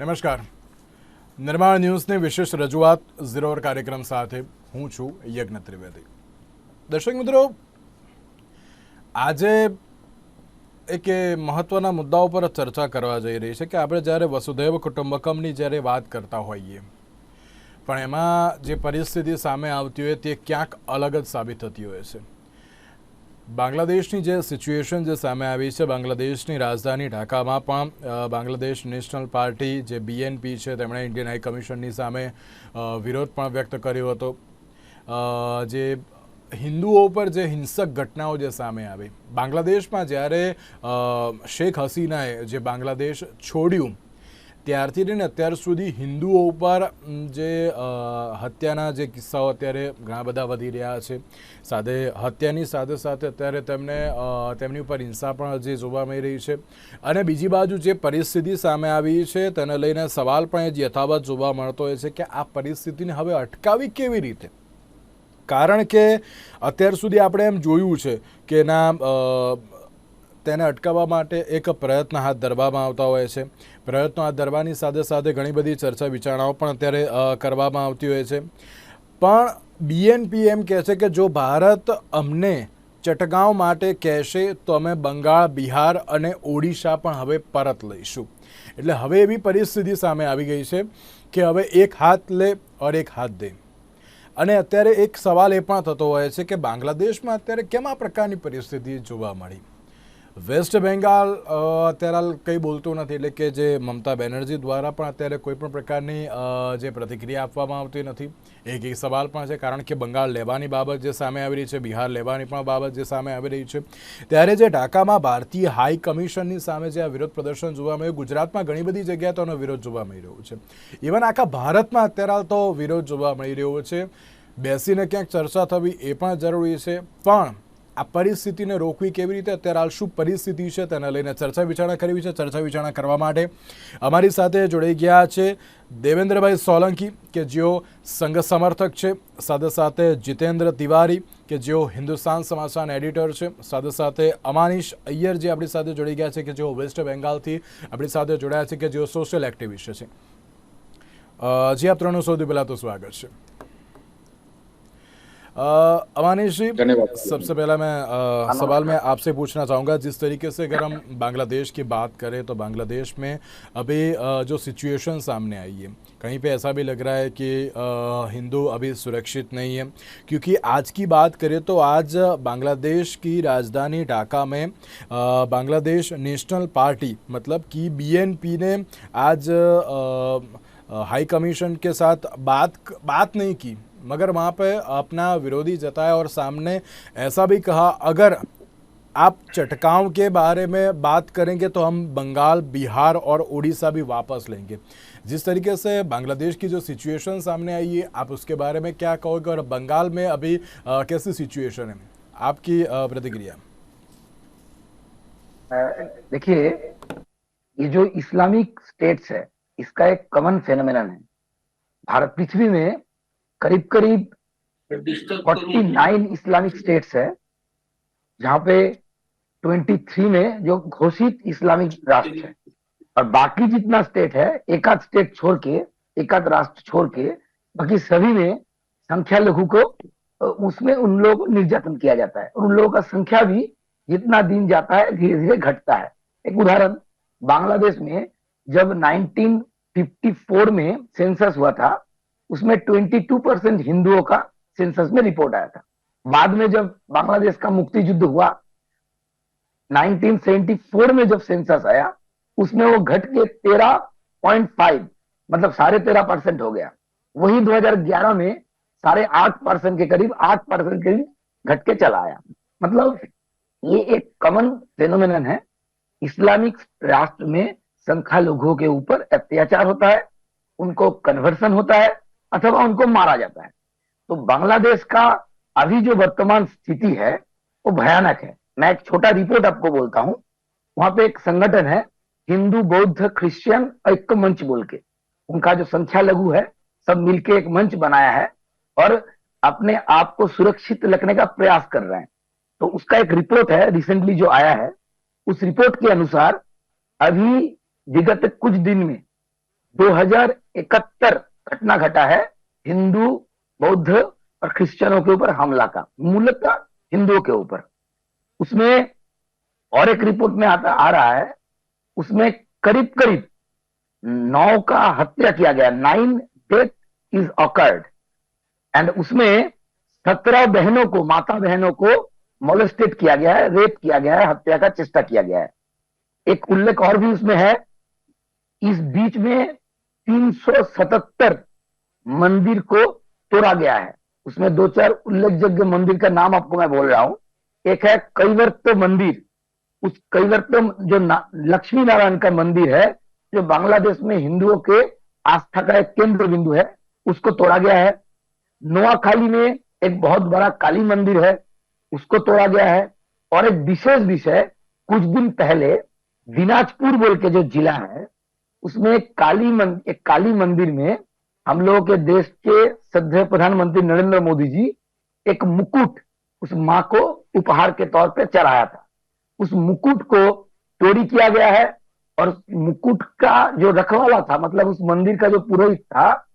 નમસ્કાર. નિર્માણ ન્યૂઝની વિશેષ રજૂઆત ઝીરો અવર કાર્યક્રમ સાથે હું છું યજ્ઞ ત્રિવેદી. દર્શક મિત્રો, આજે એક મહત્વના મુદ્દાઓ પર ચર્ચા કરવા જઈ રહી છે કે આપણે જ્યારે વસુધૈવ કુટુંબકમની જ્યારે વાત કરતા હોઈએ પણ એમાં જે પરિસ્થિતિ સામે આવતી હોય તે ક્યાંક અલગ જ સાબિત થતી હોય છે. બાંગ્લાદેશની જે સિચ્યુએશન જે સામે આવી છે, બાંગ્લાદેશની રાજધાની ઢાકામાં પણ બાંગ્લાદેશ નેશનલ પાર્ટી જે BNP છે તેમણે ઇન્ડિયન હાઈ કમિશનની સામે વિરોધ પણ વ્યક્ત કર્યો હતો. જે હિન્દુઓ પર જે હિંસક ઘટનાઓ જે સામે આવી, બાંગ્લાદેશમાં જ્યારે શેખ હસીનાએ જે બાંગ્લાદેશ છોડ્યું ત્યારથી લઈને અત્યાર સુધી હિન્દુઓ ઉપર જે હત્યાના જે કિસ્સાઓ અત્યારે ઘણા બધા વધી રહ્યા છે. હત્યાની સાથે સાથે અત્યારે તેમની ઉપર હિંસા પણ હજી જોવા મળી રહી છે. અને બીજી બાજુ જે પરિસ્થિતિ સામે આવી છે તેને લઈને સવાલ પણ યથાવત જોવા મળતો હોય છે કે આ પરિસ્થિતિને હવે અટકાવી કેવી રીતે. કારણ કે અત્યાર સુધી આપણે એમ જોયું છે કે તેને અટકાવવા માટે એક પ્રયત્ન હાથ ધરવામાં આવતા હોય છે. પ્રયત્નો હાથ ધરવાની સાથે સાથે ઘણી બધી ચર્ચા વિચારણાઓ પણ અત્યારે કરવામાં આવતી હોય છે. પણ BNP એમ કહે છે કે જો ભારત અમને ચટગાંવ માટે કહેશે તો અમે બંગાળ, બિહાર અને ઓડિશા પણ હવે પરત લઈશું. એટલે હવે એવી પરિસ્થિતિ સામે આવી ગઈ છે કે હવે એક હાથ લે ઓર એક હાથ દે. અને અત્યારે એક સવાલ એ પણ થતો હોય છે કે બાંગ્લાદેશમાં અત્યારે કેમ આ પ્રકારની પરિસ્થિતિ જોવા મળી. વેસ્ટ બેંગાલ અત્યારે કંઈ બોલતું નથી, એટલે કે જે મમતા બેનર્જી દ્વારા પણ અત્યારે કોઈ પણ પ્રકારની જે પ્રતિક્રિયા આપવામાં આવતી નથી. એક સવાલ પણ છે, કારણ કે બંગાળ લેવાની બાબત જે સામે આવી રહી છે, બિહાર લેવાની પણ બાબત જે સામે આવી રહી છે, ત્યારે જે ઢાકામાં ભારતીય હાઈ કમિશનની સામે જે આ વિરોધ પ્રદર્શન જોવા મળ્યું, ગુજરાતમાં ઘણી બધી જગ્યાએ તેનો વિરોધ જોવા મળી રહ્યો છે. ઇવન આખા ભારતમાં અત્યારે તો વિરોધ જોવા મળી રહ્યો છે. બેસીને ક્યાંક ચર્ચા થવી એ પણ જરૂરી છે. પણ આ પરિસ્થિતિને રોકવી કેવી રીતે, અત્યારે હાલ શું પરિસ્થિતિ છે તેને લઈને ચર્ચા વિચારણા કરવી છે. ચર્ચા વિચારણા કરવા માટે અમારી સાથે જોડાઈ ગયા છે દેવેન્દ્રભાઈ સોલંકી કે જેઓ સંઘ સમર્થક છે, સાથે સાથે જીતેન્દ્ર તિવારી કે જેઓ હિન્દુસ્તાન સમાચારના એડિટર છે, સાથે સાથે અમાનીશ અય્યર જે આપણી સાથે જોડાઈ ગયા છે કે જેઓ વેસ્ટ બેંગાલથી આપણી સાથે જોડાયા છે, કે જેઓ સોશિયલ એક્ટિવિસ્ટ છે. જી આપ ત્રણનું સૌથી પહેલાં તો સ્વાગત છે. अमानिश जी, सबसे पहला मैं सवाल मैं आपसे पूछना चाहूँगा, जिस तरीके से अगर हम बांग्लादेश की बात करें तो बांग्लादेश में अभी जो सिचुएशन सामने आई है, कहीं पे ऐसा भी लग रहा है कि हिंदू अभी सुरक्षित नहीं है. क्योंकि आज की बात करें तो आज बांग्लादेश की राजधानी ढाका में बांग्लादेश नेशनल पार्टी मतलब कि BNP ने आज हाई कमीशन के साथ बात नहीं की, मगर वहाँ पे अपना विरोधी जताया और सामने ऐसा भी कहा अगर आप चटगांव के बारे में बात करेंगे तो हम बंगाल, बिहार और उड़ीसा भी वापस लेंगे. जिस तरीके से बांग्लादेश की जो सिचुएशन सामने आई है, आप उसके बारे में क्या कहोगे, और बंगाल में अभी कैसी सिचुएशन है, आपकी प्रतिक्रिया. देखिए, ये जो इस्लामिक स्टेट्स है इसका एक कॉमन फेनोमेनन है. भारत पृथ्वी में करीब करीब 49 इस्लामिक स्टेट्स है, जहां पे 23 में जो घोषित इस्लामिक राष्ट्र है, और बाकी जितना स्टेट है, एक आध स्टेट छोड़ के, एक आध राष्ट्र छोड़ के, बाकी सभी में संख्या लघु को उसमें उन लोगों को निर्यातन किया जाता है. और उन लोगों का संख्या भी जितना दिन जाता है धीरे धीरे घटता है. एक उदाहरण, बांग्लादेश में जब 1954 में सेंसस हुआ था, उसमें 22% हिंदुओं का सेंसस में रिपोर्ट आया था. बाद में जब बांग्लादेश का मुक्ति युद्ध हुआ, 1974 में जब सेंसस आया, उसमें वो घट के 13.5 मतलब 13.5% हो गया. वही 2011 में 8.5% के करीब 8% के करीब घट के चला आया. मतलब ये एक कॉमन फेनोमेनन है. इस्लामिक राष्ट्र में संख्यालघुओं के ऊपर अत्याचार होता है, उनको कन्वर्सन होता है अथवा उनको मारा जाता है. तो बांग्लादेश का अभी जो वर्तमान स्थिति है वो भयानक है. मैं एक छोटा रिपोर्ट आपको बोलता हूं. वहां पे एक संगठन है हिंदू बौद्ध क्रिश्चियन ऐक्य मंच बोल के, उनका जो संख्या लघु है सब मिलके एक मंच बनाया है और अपने आप को सुरक्षित रखने का प्रयास कर रहे हैं. तो उसका एक रिपोर्ट है रिसेंटली जो आया है. उस रिपोर्ट के अनुसार अभी विगत कुछ दिन में 2071 घटना घटा है हिंदू, बौद्ध और क्रिश्चियनों के ऊपर हमला का, मूलतः हिंदुओं के ऊपर। उसमें और एक रिपोर्ट में आ रहा है, उसमें करीब करीब 9 का हत्या किया गया, 9 डेथ इज ऑकर्ड, एंड उसमें 17 बहनों को, माता बहनों को मोलेस्टेड किया गया है, रेप किया गया है, हत्या का चेष्टा किया गया है। एक उल्लेख और भी उसमें है, इस बीच में 377 मंदिर को तोड़ा गया है। उसमें 2-4 उल्लेखयोग्य मंदिर का नाम आपको मैं बोल रहा हूं। एक है कैवर्त मंदिर, उस कैवर्त जो लक्ष्मी नारायण का मंदिर है, जो बांग्लादेश में हिंदुओं के आस्था का एक केंद्र बिंदु है, उसको तोड़ा गया है। नोआखाली में एक बहुत बड़ा काली मंदिर है, उसको तोड़ा गया है। और एक विशेष विषय, कुछ दिन पहले दिनाजपुर बोल के जो जिला है, उसमें एक काली मंदिर में हम लोगों के देश के श्रद्धेय प्रधानमंत्री नरेंद्र मोदी जी एक मुकुट उस मां को उपहार के तौर पे चढ़ाया था। उस मुकुट को चोरी किया गया है, और मुकुट का जो रखवाला था, मतलब उस मंदिर का जो पुरोहित था,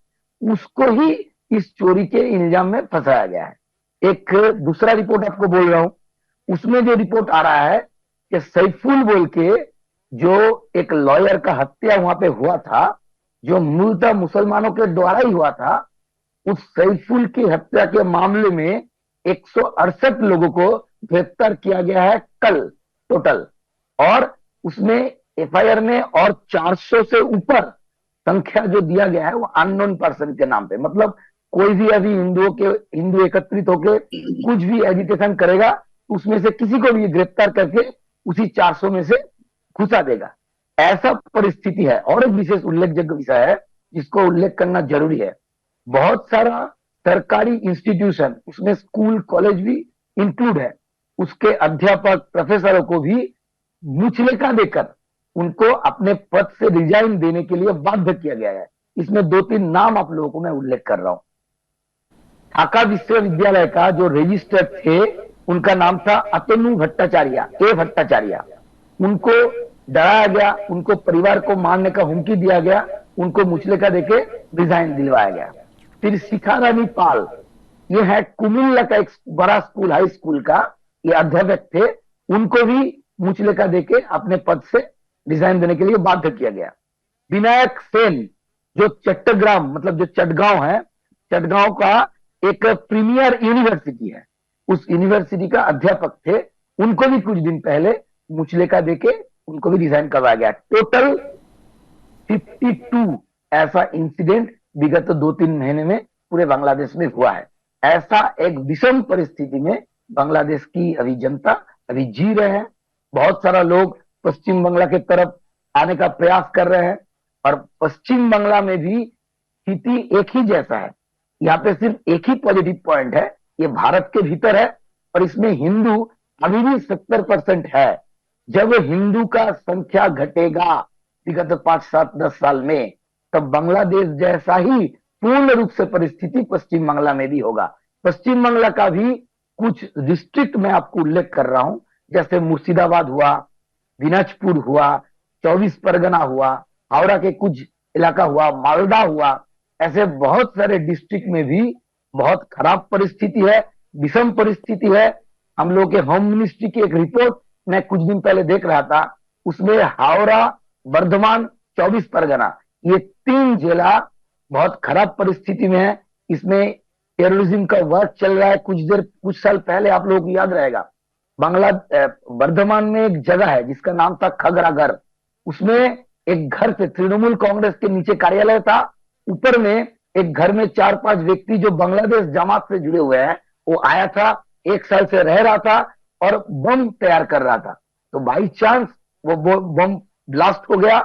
उसको ही इस चोरी के इल्जाम में फंसाया गया है। एक दूसरा रिपोर्ट आपको बोल रहा हूं, उसमें जो रिपोर्ट आ रहा है कि सैफुल बोल के जो एक लॉयर का हत्या वहां पे हुआ था, जो मूलतः मुसलमानों के द्वारा ही हुआ था, उस सैफुल की हत्या के मामले में 168 लोगों को गिरफ्तार किया गया है कल टोटल, और उसमें एफआईआर में और 400 से ऊपर संख्या जो दिया गया है वो अननोन पर्सन के नाम पे। मतलब कोई भी अभी हिंदू एकत्रित होकर कुछ भी एजिटेशन करेगा, उसमें से किसी को भी गिरफ्तार करके उसी 400 में से घुसा देगा, ऐसा परिस्थिति है। और एक विशेष उल्लेखयोग्य विषय है जिसको उल्लेख करना जरूरी है, बहुत सारा सरकारी इंस्टीट्यूशन, उसमें स्कूल कॉलेज भी इंक्लूड है, उसके अध्यापक प्रोफेसरों को भी मुचलेका देकर उनको अपने पद से रिजाइन देने के लिए बाध्य किया गया है। इसमें 2-3 नाम आप लोगों को मैं उल्लेख कर रहा हूं। ढाका विश्वविद्यालय का जो रजिस्ट्रार थे, उनका नाम था अतनु भट्टाचार्य। उनको डराया गया, उनको परिवार को मारने का हुमकी दिया गया, उनको मुचलेका देके रिजाइन दिलवाया गया। फिर शिखा रानी पाल, ये है कुमिल्ला का एक बड़ा स्कूल, हाई स्कूल का ये अध्यापक थे, उनको भी मुचलेका देके अपने पद से रिजाइन देने के लिए बाध्य किया गया। विनायक सेन जो चट्टग्राम, मतलब जो चटगांव है, चटगांव का एक प्रीमियर यूनिवर्सिटी है, उस यूनिवर्सिटी का अध्यापक थे, उनको भी कुछ दिन पहले मुचलेका देके उनको भी रिजाइन करवाया गया। टोटल 52 ऐसा इंसिडेंट विगत 2-3 महीने में पूरे बांग्लादेश में हुआ है। ऐसा एक विषम परिस्थिति में बांग्लादेश की अभी जनता अभी जी रहे हैं। बहुत सारा लोग पश्चिम बंगला के तरफ आने का प्रयास कर रहे हैं, और पश्चिम बंगला में भी स्थिति एक ही जैसा है। यहाँ पे सिर्फ एक ही पॉजिटिव पॉइंट है, ये भारत के भीतर है, और इसमें हिंदू अभी भी 70% है। जब हिंदू का संख्या घटेगा विगत 5, 7, 10 साल में, तब बांग्लादेश जैसा ही पूर्ण रूप से परिस्थिति पश्चिम बांग्ला में भी होगा। पश्चिम बांग्ला का भी कुछ डिस्ट्रिक्ट में आपको उल्लेख कर रहा हूं, जैसे मुर्शिदाबाद हुआ, दिनाजपुर हुआ, 24 परगना हुआ, हावड़ा के कुछ इलाका हुआ, मालदा हुआ, ऐसे बहुत सारे डिस्ट्रिक्ट में भी बहुत खराब परिस्थिति है, विषम परिस्थिति है। हम लोग के होम मिनिस्ट्री की एक रिपोर्ट मैं कुछ दिन पहले देख रहा था, उसमें हावड़ा, बर्धमान, 24 परगना, ये 3 जिला बहुत खराब परिस्थिति में है। इसमें टेररिज्म का वर्क चल रहा है। कुछ साल पहले आप लोगों को याद रहेगा, बर्धमान में एक जगह है जिसका नाम था खगरागढ़, उसमें एक घर पे तृणमूल कांग्रेस के नीचे कार्यालय था, ऊपर में एक घर में 4-5 व्यक्ति जो बांग्लादेश जमात से जुड़े हुए हैं, वो आया था, 1 साल से रह रहा था और बम तैयार कर रहा था। तो बाई चांस वो बम ब्लास्ट हो गया,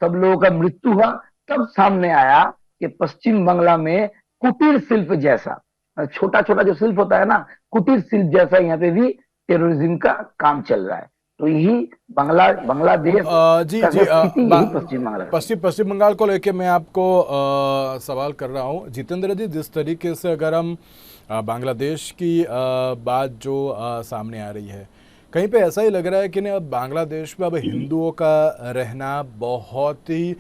सब लोगों का मृत्यु हुआ। तब सामने आया कि पश्चिम बांग्ला में कुटीर शिल्प जैसा, छोटा छोटा जो शिल्प होता है ना, कुटीर शिल्प जैसा यहाँ पे भी टेररिज्म का काम चल रहा है। तो यही बांग्लादेश का स्थिति यही पश्चिम बंगाल को लेके मैं आपको सवाल कर रहा हूँ जितेंद्र जी। जिस तरीके से अगर हम बांग्लादेश की बात जो सामने आ रही है, कहीं पे ऐसा ही लग रहा है कि नहीं, अब बांग्लादेश में अब हिंदुओं का रहना बहुत ही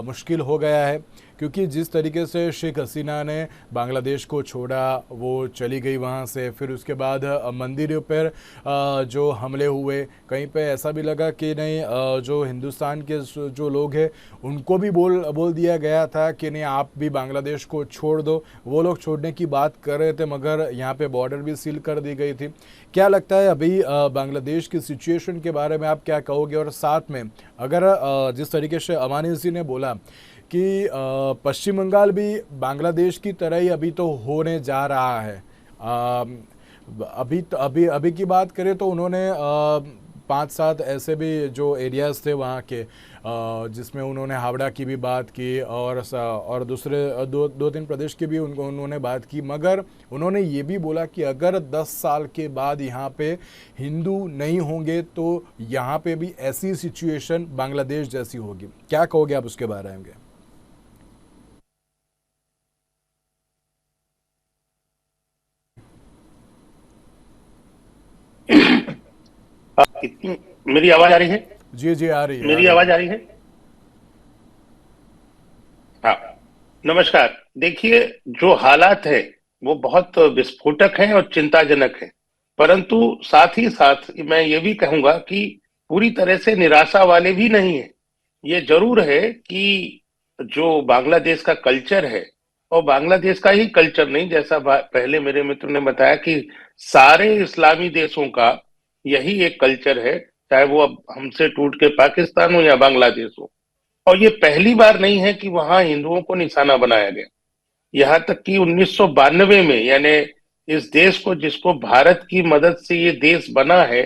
मुश्किल हो गया है, क्योंकि जिस तरीके से शेख हसीना ने बांग्लादेश को छोड़ा, वो चली गई वहाँ से, फिर उसके बाद मंदिरों पर जो हमले हुए, कहीं पे ऐसा भी लगा कि नहीं जो हिंदुस्तान के जो लोग हैं उनको भी बोल दिया गया था कि नहीं आप भी बांग्लादेश को छोड़ दो। वो लोग छोड़ने की बात कर रहे थे, मगर यहाँ पे बॉर्डर भी सील कर दी गई थी। क्या लगता है अभी बांग्लादेश की सिचुएशन के बारे में आप क्या कहोगे? और साथ में अगर जिस तरीके से अमानी जी ने बोला कि पश्चिम बंगाल भी बांग्लादेश की तरह ही अभी तो होने जा रहा है, अभी की बात करें तो उन्होंने 5-7 ऐसे भी जो एरियाज थे वहाँ के, जिसमें उन्होंने हावड़ा की भी बात की और दूसरे 2-3 प्रदेश की भी उन्होंने बात की, मगर उन्होंने ये भी बोला कि अगर 10 साल के बाद यहाँ पे हिंदू नहीं होंगे तो यहाँ पे भी ऐसी सिचुएशन बांग्लादेश जैसी होगी। क्या कहोगे आप उसके बारे में? मेरी आवाज आ रही है? जी जी, आ रही है, आ मेरी रही आवाज है। आ रही है? हाँ, नमस्कार। देखिए, जो हालात है वो बहुत विस्फोटक हैं और चिंताजनक हैं, परंतु साथ ही साथ मैं ये भी कहूंगा कि पूरी तरह से निराशा वाले भी नहीं है। ये जरूर है कि जो बांग्लादेश का कल्चर है, और बांग्लादेश का ही कल्चर नहीं, जैसा पहले मेरे मित्र ने बताया कि सारे इस्लामी देशों का यही एक कल्चर है, चाहे वो अब हमसे टूट के पाकिस्तान हो या बांग्लादेश हो। और ये पहली बार नहीं है कि वहां हिंदुओं को निशाना बनाया गया। यहाँ तक कि 1992 में, यानी इस देश को, जिसको भारत की मदद से ये देश बना है,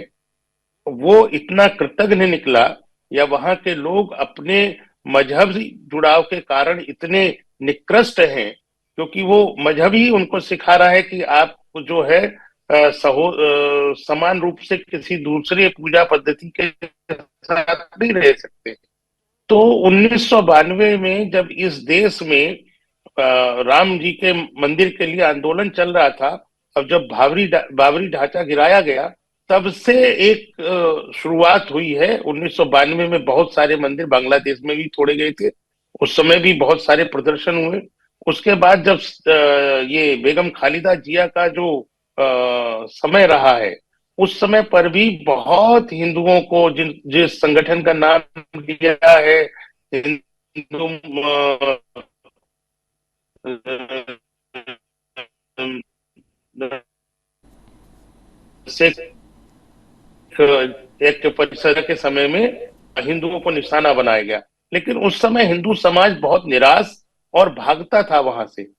वो इतना कृतघ्न निकला, या वहां के लोग अपने मजहबी जुड़ाव के कारण इतने निकृष्ट हैं, क्योंकि वो मजहब ही उनको सिखा रहा है कि आप जो है समान रूप से किसी दूसरे पूजा पद्धति के साथ नहीं रह सकते। तो 1992 में जब इस देश में राम जी के मंदिर के लिए आंदोलन चल रहा था, अब जब बाबरी ढांचा गिराया गया, तब से एक शुरुआत हुई है। 1992 में बहुत सारे मंदिर बांग्लादेश में भी तोड़े गए थे, उस समय भी बहुत सारे प्रदर्शन हुए। उसके बाद जब ये बेगम खालिदा जिया का जो समय रहा है, उस समय पर भी बहुत हिंदुओं को, जिस संगठन का नाम लिया है, हिंदू सिख एक परिषद के समय में हिंदुओं को निशाना बनाया गया। लेकिन उस समय हिंदू समाज बहुत निराश और भागता था वहां से।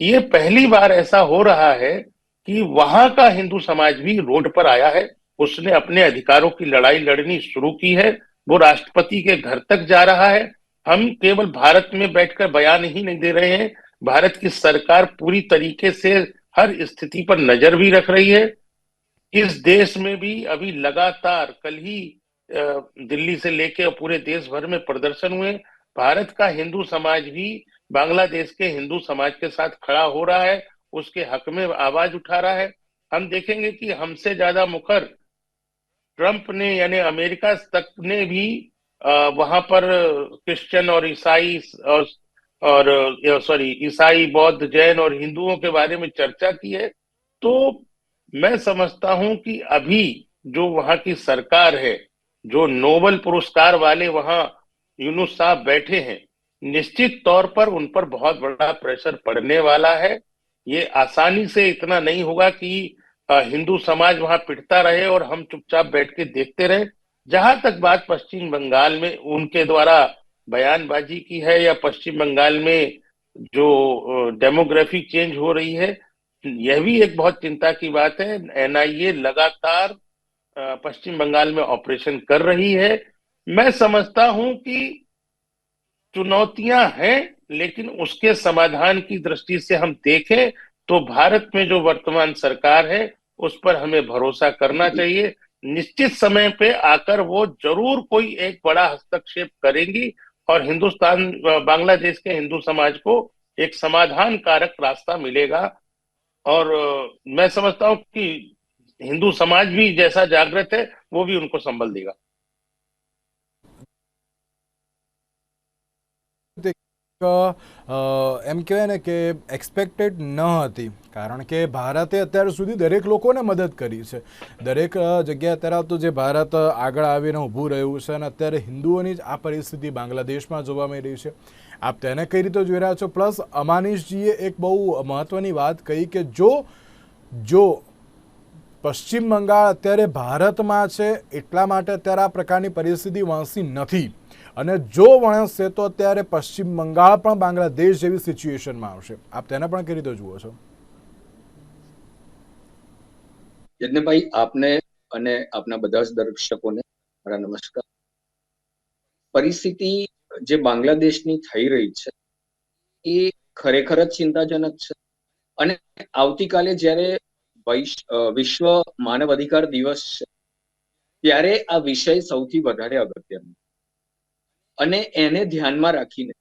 ये पहली बार ऐसा हो रहा है कि वहां का हिंदू समाज भी रोड पर आया है, उसने अपने अधिकारों की लड़ाई लड़नी शुरू की है, वो राष्ट्रपति के घर तक जा रहा है। हम केवल भारत में बैठकर बयान ही नहीं दे रहे हैं, भारत की सरकार पूरी तरीके से हर स्थिति पर नजर भी रख रही है। इस देश में भी अभी लगातार कल ही दिल्ली से लेके पूरे देश भर में प्रदर्शन हुए। भारत का हिंदू समाज भी बांग्लादेश के हिंदू समाज के साथ खड़ा हो रहा है, उसके हक में आवाज उठा रहा है। हम देखेंगे कि हमसे ज्यादा मुखर ट्रंप ने, यानी अमेरिका तक ने भी वहां पर क्रिश्चियन और ईसाई और सॉरी ईसाई, बौद्ध, जैन और हिंदुओं के बारे में चर्चा की है। तो मैं समझता हूं कि अभी जो वहां की सरकार है, जो नोबेल पुरस्कार वाले वहां यूनुस साहब बैठे हैं, निश्चित तौर पर उन पर बहुत बड़ा प्रेशर पड़ने वाला है। ये आसानी से इतना नहीं होगा कि हिंदू समाज वहां पिटता रहे और हम चुपचाप बैठ के देखते रहे। जहां तक बात पश्चिम बंगाल में उनके द्वारा बयानबाजी की है, या पश्चिम बंगाल में जो डेमोग्राफी चेंज हो रही है, यह भी एक बहुत चिंता की बात है। एनआईए लगातार पश्चिम बंगाल में ऑपरेशन कर रही है। मैं समझता हूं कि चुनौतियां हैं, लेकिन उसके समाधान की दृष्टि से हम देखें तो भारत में जो वर्तमान सरकार है उस पर हमें भरोसा करना चाहिए। निश्चित समय पे आकर वो जरूर कोई एक बड़ा हस्तक्षेप करेंगी, और हिंदुस्तान बांग्लादेश के हिंदू समाज को एक समाधान कारक रास्ता मिलेगा। और मैं समझता हूं कि हिंदू समाज भी जैसा जागृत है वो भी उनको संबल देगा। એમ કહેવાય ને કે એક્સપેક્ટેડ ન હતી, કારણ કે ભારતે અત્યાર સુધી દરેક લોકોને મદદ કરી છે. દરેક જગ્યાએ અત્યારે તો જે ભારત આગળ આવીને ઊભું રહ્યું છે, અને અત્યારે હિન્દુઓની જ આ પરિસ્થિતિ બાંગ્લાદેશમાં જોવા મળી રહી છે. આપ તેને કઈ રીતે જોઈ રહ્યા છો? પ્લસ અમાનીશજીએ એક બહુ મહત્વની વાત કહી કે જો પશ્ચિમ બંગાળ અત્યારે ભારતમાં છે એટલા માટે અત્યારે આ પ્રકારની પરિસ્થિતિ વણસી નથી, અને જો વણસશે તો અત્યારે પશ્ચિમ બંગાળ પણ બાંગ્લાદેશ જેવી સિચ્યુએશનમાં આવશે. આપ તેને પણ કઈ રીતે જુઓ છો? યજ્ઞભાઈ, આપને અને આપના બધા જ દર્શકોને મારા નમસ્કાર. પરિસ્થિતિ જે બાંગ્લાદેશની થઈ રહી છે એ ખરેખર જ ચિંતાજનક છે, અને આવતીકાલે જ્યારે વિશ્વ માનવ અધિકાર દિવસ છે ત્યારે આ વિષય સૌથી વધારે અગત્યનો, અને એને ધ્યાનમાં રાખીને,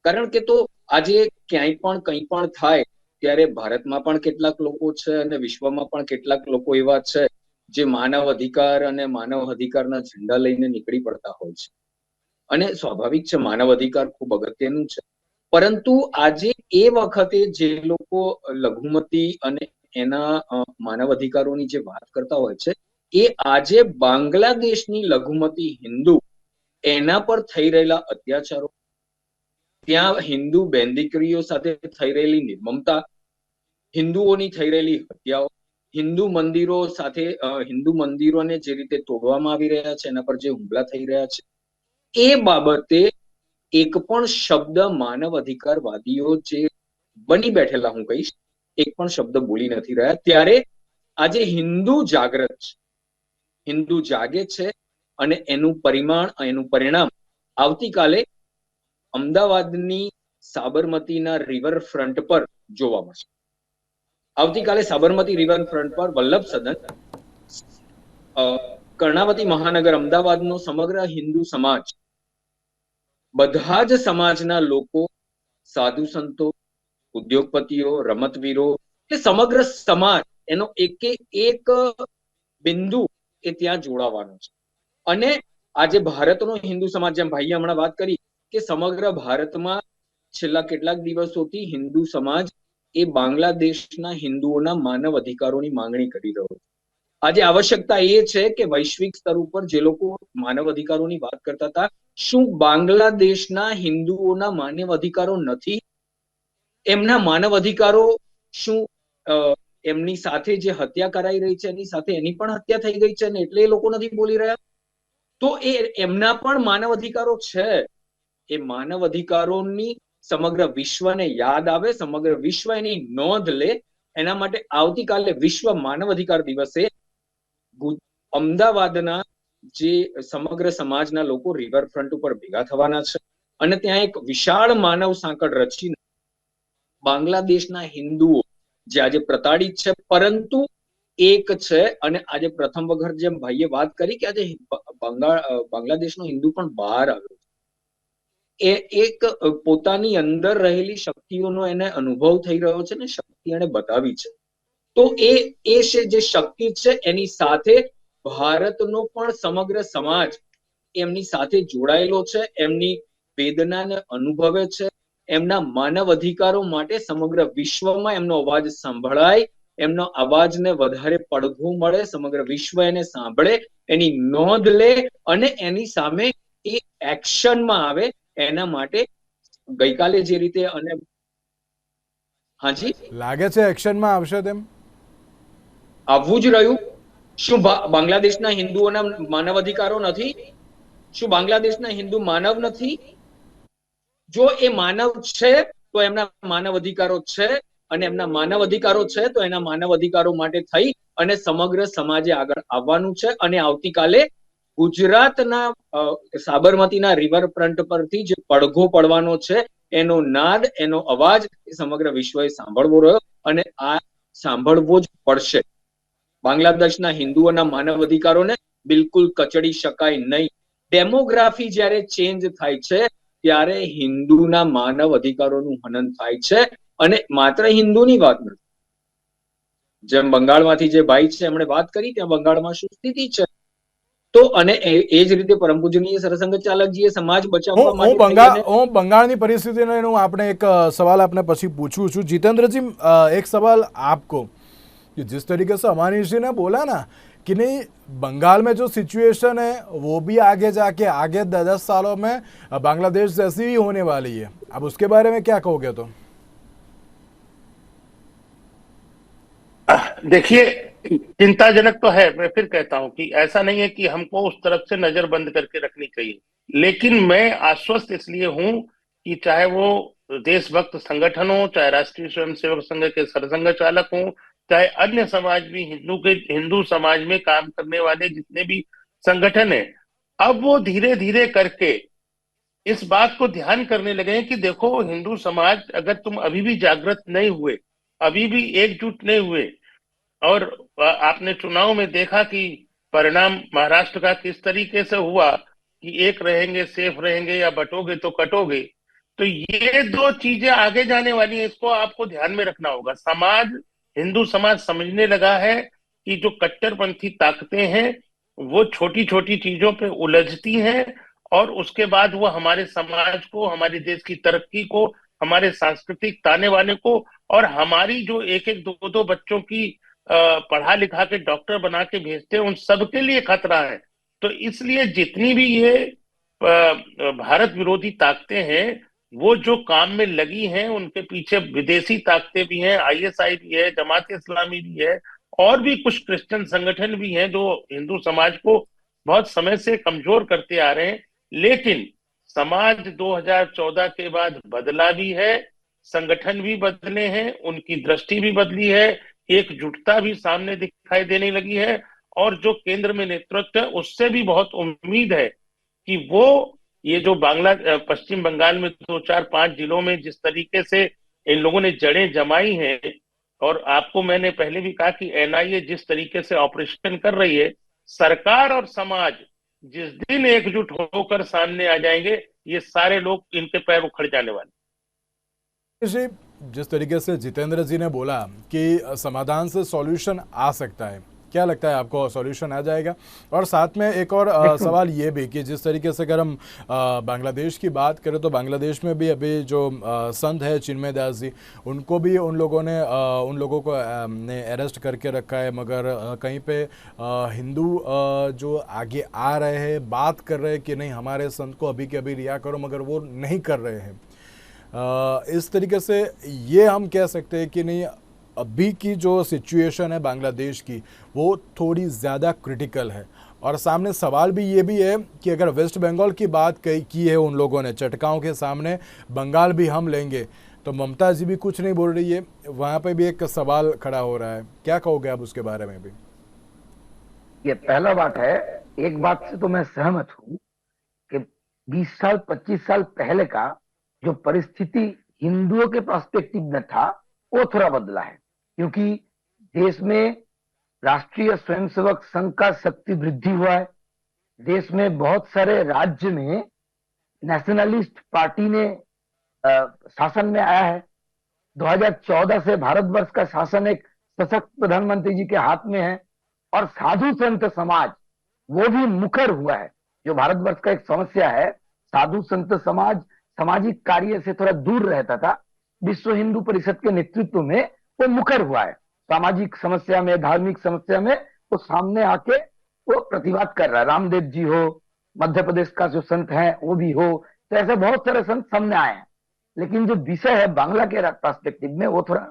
કારણ કે તો આજે ક્યાંય પણ કંઈ પણ થાય ત્યારે ભારતમાં પણ કેટલાક લોકો છે અને વિશ્વમાં પણ કેટલાક લોકો એવા છે જે માનવ અધિકાર અને માનવ અધિકારના ઝંડા લઈને નીકળી પડતા હોય છે. અને સ્વાભાવિક છે, માનવ અધિકાર ખૂબ અગત્યનું છે, પરંતુ આજે એ વખતે જે લોકો લઘુમતી અને એના માનવ અધિકારોની જે વાત કરતા હોય છે એ આજે બાંગ્લાદેશની લઘુમતી હિન્દુ એના પર થઈ રહેલા અત્યાચારો, ત્યાં હિન્દુ બેન દીકરીઓ સાથે થઈ રહેલી નિર્મમતા, હિન્દુઓની થઈ રહેલી હત્યાઓ, હિન્દુ મંદિરોને જે રીતે તોડવામાં આવી રહ્યા છે, એના પર જે હુમલા થઈ રહ્યા છે, એ બાબતે એક પણ શબ્દ માનવ અધિકારવાદીઓ જે બની બેઠેલા, હું કહીશ, એક પણ શબ્દ બોલી નથી રહ્યા. ત્યારે આજે હિન્દુ જાગૃત છે, હિન્દુ જાગે છે, અને એનું પરિણામ આવતીકાલે અમદાવાદની સાબરમતીના રિવરફ્રન્ટ પર જોવા મળશે. આવતીકાલે સાબરમતી રિવરફ્રન્ટ પર વલ્લભ સદન, કર્ણાવતી મહાનગર અમદાવાદનો સમગ્ર હિન્દુ સમાજ, બધા જ સમાજના લોકો, સાધુ સંતો, ઉદ્યોગપતિઓ, રમતવીરો, એ સમગ્ર સમાજ એનો એક બિંદુ એ ત્યાં જોડાવાનો છે. અને આજે ભારતનો હિન્દુ સમાજ, જેમ ભાઈએ હમણાં વાત કરી કે સમગ્ર ભારતમાં છેલ્લા કેટલાક દિવસોથી હિન્દુ સમાજ એ બાંગ્લાદેશના હિન્દુઓના માનવ અધિકારોની માંગણી કરી રહ્યો છે. આજે આવશ્યકતા એ છે કે વૈશ્વિક સ્તર ઉપર જે લોકો માનવ અધિકારોની વાત કરતા હતા, શું બાંગ્લાદેશના હિન્દુઓના માનવ અધિકારો નથી? એમના માનવ અધિકારો શું એમની સાથે જે હત્યા કરાઈ રહી છે એની સાથે એની પણ હત્યા થઈ ગઈ છે ને એટલે એ લોકો નથી બોલી રહ્યા? તો એમના પણ માનવ અધિકારો છે. એ માનવ અધિકારોની સમગ્ર વિશ્વને યાદ આવે, સમગ્ર વિશ્વ એની નોંધ લે. એના માટે આવતીકાલે વિશ્વ માનવ અધિકાર દિવસે અમદાવાદના જે સમગ્ર સમાજના લોકો રિવરફ્રન્ટ ઉપર ભેગા થવાના છે, અને ત્યાં એક વિશાળ માનવ સાંકળ રચીને બાંગ્લાદેશના હિન્દુઓ જે આજે પ્રતાડિત છે પરંતુ એક છે, અને આજે પ્રથમ વખત જેમ ભાઈએ વાત કરી કે આજે બાંગ્લાદેશનો હિન્દુ પણ બહાર આવ્યો, એ એક પોતાની અંદર રહેલી શક્તિઓનો એને અનુભવ થઈ રહ્યો છે ને શક્તિ એને બતાવી છે. તો એ છે જે શક્તિ છે, એની સાથે ભારતનો પણ સમગ્ર સમાજ એમની સાથે જોડાયેલો છે, એમની વેદનાને અનુભવે છે, એમના માનવ અધિકારો માટે સમગ્ર વિશ્વમાં એમનો અવાજ સંભળાય, એમનો અવાજને વધારે પડઘો મળે, સમગ્ર વિશ્વ એને સાંભળે, એની નોંધ લે અને એની સામે એ એક્શનમાં આવે. એના માટે ગઈકાલે જે રીતે, અને હાજી લાગે છે એક્શનમાં આવશે તેમ? આવવું જ રહ્યું. શું બાંગ્લાદેશના હિન્દુઓના માનવ અધિકારો નથી? શું બાંગ્લાદેશના હિન્દુ માનવ નથી? જો એ માનવ છે તો એમના માનવ અધિકારો છે, અને એમના માનવ અધિકારો છે તો એના માનવ અધિકારો માટે થઈ અને સમગ્ર સમાજે આગળ આવવાનું છે. અને આવતીકાલે ગુજરાતના સાબરમતીના રિવરફ્રન્ટ પરથી જે પડઘો પડવાનો છે, એનો નાદ, એનો અવાજ સમગ્ર વિશ્વએ સાંભળવો રહ્યો, અને આ સાંભળવો જ પડશે. બાંગ્લાદેશના હિન્દુઓના માનવ અધિકારોને બિલકુલ કચડી શકાય નહીં. ડેમોગ્રાફી જ્યારે ચેન્જ થાય છે ત્યારે હિન્દુના માનવ અધિકારોનું હનન થાય છે, અને માત્ર હિન્દુની વાત નથી, જેમ બંગાળમાંથી જે ભાઈ છે એમણે વાત કરી ત્યાં બંગાળમાં શું સ્થિતિ છે, તો અને એ જ રીતે પરમ પૂજનીય સરસંઘ ચાલકજીએ સમાજ બચાવવા માટે હું બંગાળની પરિસ્થિતિને હું આપણે એક सवाल आपने પછી पूछूं છું जितेंद्र जी, एक सवाल आपको कि जिस तरीके से अमानी जी ने बोला ना कि नहीं बंगाल में जो सिचुएशन है वो भी आगे जाके आगे 10 सालों में बांग्लादेश जैसी ही होने वाली है, अब उसके बारे में क्या कहोगे? तो देखिए, चिंताजनक तो है। मैं फिर कहता हूं कि ऐसा नहीं है कि हमको उस तरफ से नजर बंद करके रखनी चाहिए, लेकिन मैं आश्वस्त इसलिए हूं कि चाहे वो देशभक्त संगठन हो, चाहे राष्ट्रीय स्वयंसेवक संघ के सरसंघ चालक हो, चाहे अन्य समाज भी हिंदू समाज में काम करने वाले जितने भी संगठन है, अब वो धीरे धीरे करके इस बात को ध्यान करने लगे हैं कि देखो हिंदू समाज, अगर तुम अभी भी जागृत नहीं हुए, अभी भी एकजुट नहीं हुए, और आपने चुनाव में देखा कि परिणाम महाराष्ट्र का किस तरीके से हुआ कि एक रहेंगे सेफ रहेंगे या बटोगे तो कटोगे, तो ये दो चीजें आगे जाने वाली है, इसको आपको ध्यान में रखना होगा। समाज, हिंदू समाज समझने लगा है कि जो कट्टरपंथी ताकतें हैं वो छोटी छोटी चीजों पे उलझती हैं और उसके बाद वो हमारे समाज को, हमारे देश की तरक्की को, हमारे सांस्कृतिक ताने बाने को और हमारी जो एक एक दो दो बच्चों की पढ़ा लिखा के डॉक्टर बना के भेजते हैं, उन सबके लिए खतरा है। तो इसलिए जितनी भी ये भारत विरोधी ताकतें हैं वो जो काम में लगी हैं, उनके पीछे विदेशी ताकतें भी हैं, आईएसआई भी है, जमात इस्लामी भी है और भी कुछ क्रिश्चियन संगठन भी हैं जो हिंदू समाज को बहुत समय से कमजोर करते आ रहे हैं। लेकिन समाज 2014 के बाद बदला भी है, संगठन भी बदले हैं, उनकी दृष्टि भी बदली है, एकजुटता भी सामने दिखाई देने लगी है और जो केंद्र में नेतृत्व है उससे भी बहुत उम्मीद है कि वो ये जो पश्चिम बंगाल में 2-4-5 जिलों में जिस तरीके से इन लोगों ने जड़ें जमाई हैं, और आपको मैंने पहले भी कहा कि एनआईए जिस तरीके से ऑपरेशन कर रही है, सरकार और समाज जिस दिन एकजुट होकर सामने आ जाएंगे, ये सारे लोग इनके पैर उखड़ जाने वाले। जी, जिस तरीके से जितेंद्र जी ने बोला कि समाधान से सॉल्यूशन आ सकता है, क्या लगता है आपको सॉल्यूशन आ जाएगा? और साथ में एक और सवाल ये भी कि जिस तरीके से अगर हम बांग्लादेश की बात करें तो बांग्लादेश में भी अभी जो संत है चिन्मय दास जी, उनको भी उन लोगों को ने अरेस्ट करके रखा है, मगर कहीं पे हिंदू जो आगे आ रहे हैं, बात कर रहे हैं कि नहीं हमारे संत को अभी के अभी रिहा करो, मगर वो नहीं कर रहे हैं। इस तरीके से ये हम कह सकते हैं कि नहीं अभी की जो सिचुएशन है बांग्लादेश की वो थोड़ी ज़्यादा क्रिटिकल है। और सामने सवाल भी ये भी है कि अगर वेस्ट बंगाल की बात की है उन लोगों ने, चटकाओं के सामने बंगाल भी हम लेंगे, तो ममता जी भी कुछ नहीं बोल रही है, वहाँ पे भी एक सवाल खड़ा हो रहा है, क्या कहोगे आप उसके बारे में भी? ये पहला बात है, एक बात से तो मैं सहमत हूँ कि 20 साल 25 साल पहले का जो परिस्थिति हिंदुओं के पर्सपेक्टिव में था वो थोड़ा बदला है, क्योंकि देश में राष्ट्रीय स्वयंसेवक संघ का शक्ति वृद्धि हुआ है। देश में बहुत सारे राज्य में नेशनलिस्ट पार्टी ने शासन में आया है। 2014 से भारतवर्ष का शासन एक सशक्त प्रधानमंत्री जी के हाथ में है और साधु संत समाज वो भी मुखर हुआ है। जो भारतवर्ष का एक समस्या है, साधु संत समाज सामाजिक कार्य से थोड़ा दूर रहता था, विश्व हिंदू परिषद के नेतृत्व में वो मुखर हुआ है। सामाजिक समस्या में, धार्मिक समस्या में वो सामने आके वो प्रतिवाद कर रहा है। रामदेव जी हो, मध्य प्रदेश का जो संत है वो भी हो, तो ऐसे बहुत सारे संत सामने आए हैं। लेकिन जो विषय है बांग्ला के पर्सपेक्टिव में वो थोड़ा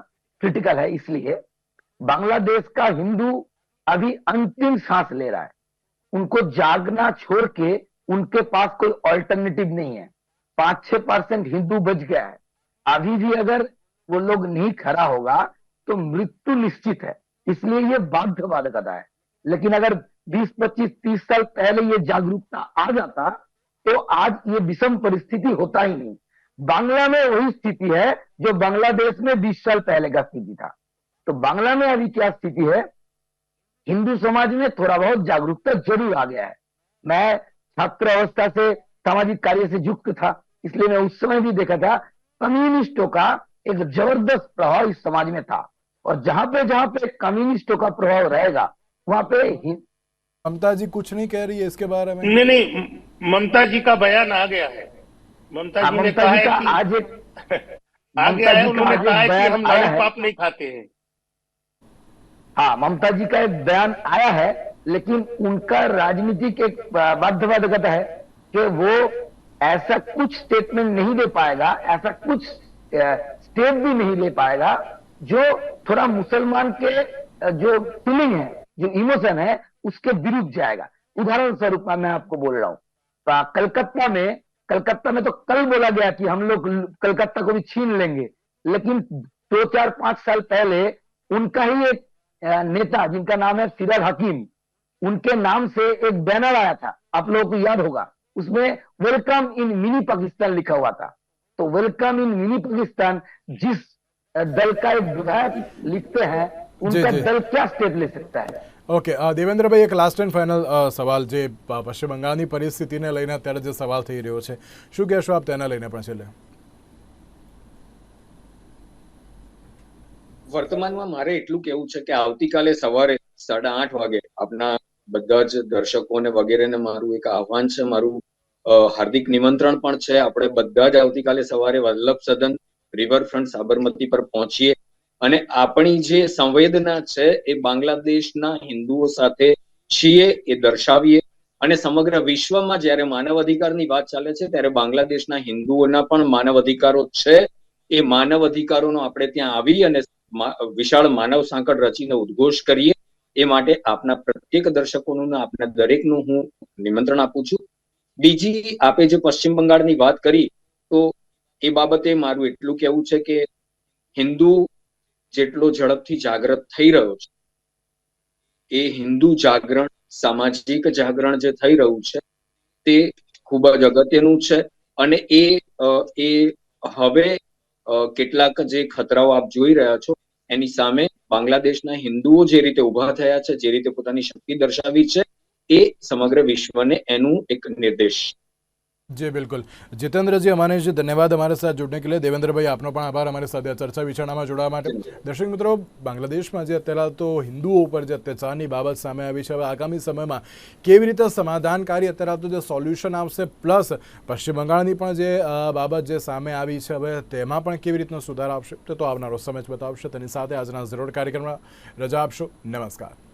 क्रिटिकल है, इसलिए बांग्लादेश का हिंदू अभी अंतिम सांस ले रहा है। उनको जागना छोड़ के उनके पास कोई ऑल्टरनेटिव नहीं है। 5-6% हिंदू बच गया है। अभी भी अगर वो लोग नहीं खड़ा होगा तो मृत्यु निश्चित है, इसलिए ये बाध्यबाधकता है। लेकिन अगर 20, 25, 30 साल पहले ये जागरूकता आ जाता तो आज ये विषम परिस्थिति होता ही नहीं। बांग्ला में वही स्थिति है जो बांग्लादेश में 20 साल पहले का स्थिति था। तो बांग्ला में अभी क्या स्थिति है, हिंदू समाज में थोड़ा बहुत जागरूकता जरूर आ गया है। मैं छात्र अवस्था से सामाजिक कार्य से युक्त था, इसलिए मैं उस समय भी देखा था कम्युनिस्टों का एक जबरदस्त प्रभाव इस समाज में था। और जहां पे कम्युनिस्टों का प्रभाव रहेगा वहां पे ममता जी कुछ नहीं कह रही है इसके बारे में? नहीं नहीं, ममता जी का बयान आ गया है। ममता हाँ, जी ने ममता कहा जी है का कि आज एक आ गया ममता है, जी का उन्होंने आज कहा एक है कि बयान हम आया है। लॉलीपॉप नहीं खाते हैं। हाँ, ममता जी का एक बयान आया है, लेकिन उनका राजनीतिक एक बाध्यबाधकता है कि वो ऐसा कुछ स्टेटमेंट नहीं दे पाएगा, ऐसा कुछ स्टेप भी नहीं ले पाएगा जो थोड़ा मुसलमान के जो फीलिंग है, जो इमोशन है, उसके विरुद्ध जाएगा। उदाहरण स्वरूप मैं आपको बोल रहा हूँ, कलकत्ता में तो कल बोला गया कि हम लोग कलकत्ता को भी छीन लेंगे, लेकिन 2 4 5 साल पहले उनका ही एक नेता जिनका नाम है फिराद हकीम, उनके नाम से एक बैनर आया था, आप लोगों को याद होगा, उसमें वेलकम इन मिनी पाकिस्तान लिखा हुआ था। तो वेलकम इन मिनी पाकिस्तान जिस दल का एक विधायक लिखते हैं, जी उनका जी, दल क्या स्टेप ले सकता है? ઓકે દેવેન્દ્રભાઈ, એક લાસ્ટ એન્ડ ફાઇનલ સવાલ, જે પશ્ચિમ બંગાળની પરિસ્થિતિને લઈને અત્યારે જે સવાલ થઈ રહ્યો છે, શું કહેશો આપ તેના લઈને પણ છેલ્લે? વર્તમાનમાં મારે એટલું કહેવું છે કે આવતીકાલે સવારે 8:30 વાગે આપના બધા જ દર્શકોને વગેરેને મારું એક આહવાન છે, મારું હાર્દિક નિમંત્રણ પણ છે. આપણે બધા જ આવતીકાલે સવારે વલ્લભ સદન રિવરફ્રન્ટ સાબરમતી પર પહોંચીએ અને આપણી જે સંવેદના છે એ બાંગ્લાદેશના હિન્દુઓ સાથે છીએ એ દર્શાવીએ. અને સમગ્ર વિશ્વમાં જ્યારે માનવ અધિકારની વાત ચાલે છે ત્યારે બાંગ્લાદેશના હિન્દુઓના પણ માનવ અધિકારો છે. એ માનવ અધિકારોનો આપણે ત્યાં આવી અને વિશાળ માનવ સાંકળ રચીને ઉદ્ઘોષ કરીએ. એ માટે આપના પ્રત્યેક દર્શકોનું ને આપના દરેકનું હું નિમંત્રણ આપું છું. બીજી, આપે જે પશ્ચિમ બંગાળની વાત કરી, તો એ બાબતે મારું એટલું કહેવું છે કે હિન્દુ જેટલો ઝડપથી જાગૃત થઈ રહ્યો છે, એ હિન્દુ જાગરણ, સામાજિક જાગરણ જે થઈ રહ્યું છે તે ખૂબ જ અગત્યનું છે. અને એ હવે કેટલાક જે ખતરાઓ આપ જોઈ રહ્યા છો એની સામે બાંગ્લાદેશના હિન્દુઓ જે રીતે ઉભા થયા છે, જે રીતે પોતાની શક્તિ દર્શાવી છે, એ સમગ્ર વિશ્વને એનું એક નિર્દેશ. जी बिल्कुल, जितेंद्र जी हमारे जी धन्यवाद हमारे साथ जुड़ने के लिए। देवेंद्र भाई आपनो पण आभार हमारे साथ चर्चा विचारणामां जोड़वा माटे। दर्शक मित्रों, बांग्लादेशमां जे अत्यारे तो हिंदुओ पर जे अत्याचारनी बाबत सामे आवी छे, आगामी समयमां केवी रीते समाधानकारी अत्यारे तो जे सोल्यूशन आवशे, प्लस पश्चिम बंगाळनी पण जे बाबत जे सामे आवी छे हवे तेमां पण केवी रीतनो सुधार आवशे, तो आवनारो समय ज बतावशे। तेनी साथे आजना जरूर कार्यक्रममां रजा आपशो। नमस्कार।